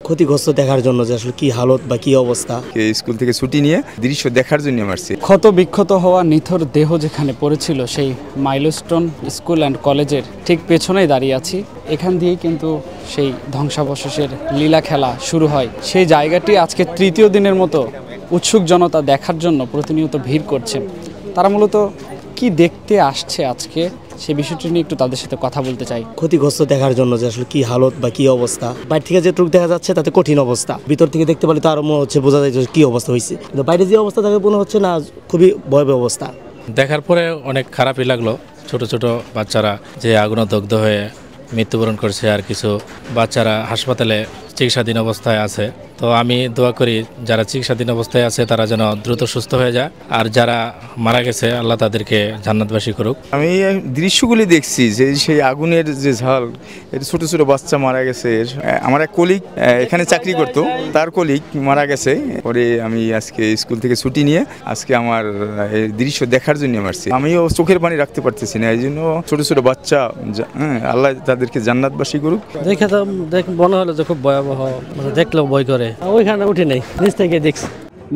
ক্ষতিগ্রস্ত দেখার জন্য যে আসলে কি হালত বা কি অবস্থা। স্কুল থেকে ছুটি নিয়ে দৃশ্য দেখার জন্য আসছি। ক্ষত বিক্ষত হওয়া নিথর দেহ যেখানে পড়েছিল সেই মাইলস্টোন স্কুল অ্যান্ড কলেজের ঠিক পেছনেই দাঁড়িয়ে আছি। এখান দিয়েই কিন্তু সেই ধ্বংসাবশেষের লীলা খেলা শুরু হয়। সেই জায়গাটি আজকে তৃতীয় দিনের মতো উৎসুক জনতা দেখার জন্য প্রতিনিয়ত ভিড় করছেন। তারা মূলত কি দেখতে আসছে আজকে সে বিষয়টি নিয়ে একটু তাদের সাথে কথা বলতে চাই। ক্ষতিগ্রস্ত দেখার জন্য যে আসলে কি হালত বা কি অবস্থা, বাইরে থেকে যেটুকু দেখা যাচ্ছে তাতে কঠিন অবস্থা, ভিতর থেকে দেখতে পারলে তো আরো মনে হচ্ছে বোঝা যায় যে কি অবস্থা হয়েছে, কিন্তু বাইরে যে অবস্থা তাকে মনে হচ্ছে না খুবই ভয়াবহ অবস্থা। দেখার পরে অনেক খারাপই লাগলো। ছোট ছোট বাচ্চারা যে আগুনে দগ্ধ হয়ে মৃত্যুবরণ করছে, আর কিছু বাচ্চারা হাসপাতালে চিকিৎসাধীন অবস্থায় আছে। তো আমি দোয়া করি যারা চিকিৎসাধীন অবস্থায় আছে তারা যেন দ্রুত সুস্থ হয়ে যায়, আর যারা মারা গেছে আল্লাহ তাদেরকে জান্নাতবাসী করুক। আমি দৃশ্যগুলি দেখছি যে সেই আগুনের যে ঝাল, ছোট ছোট বাচ্চা মারা গেছে। আমার এক কলিগ এখানে চাকরি করতো, তার কলিগ মারা গেছে। পরে আমি আজকে স্কুল থেকে ছুটি নিয়ে আজকে আমার এই দৃশ্য দেখার জন্য আসছি। আমিও চোখের পানি রাখতে পারতেছি না, এই জন্য ছোট ছোট বাচ্চা, আল্লাহ তাদেরকে জান্নাতবাসী করুক। দেখে তো মনে হলো যে খুব ভয়াবহ, দেখলেও ভয় করে। ওইখানে উঠে নেই, নিচ থেকে দেখছি।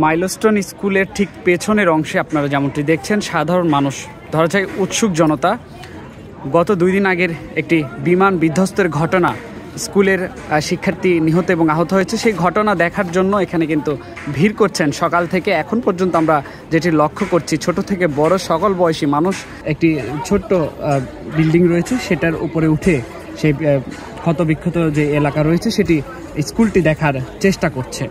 মাইলস্টোন স্কুলের ঠিক পেছনের অংশে আপনারা যেমনটি দেখছেন সাধারণ মানুষ, ধরা যায় উৎসুক জনতা। গত 2 দিন আগের একটি বিমান বিধ্বস্তের ঘটনা, স্কুলের শিক্ষার্থী নিহত এবং আহত হয়েছে, সেই ঘটনা দেখার জন্য এখানে কিন্তু ভিড় করছেন সকাল থেকে এখন পর্যন্ত। আমরা যেটি লক্ষ্য করছি, ছোট থেকে বড় সকল বয়সী মানুষ একটি ছোট্ট বিল্ডিং রয়েছে সেটার উপরে উঠে সেই ক্ষতবিক্ষত যে এলাকা রয়েছে সেটি স্কুলটি দেখার চেষ্টা করছে।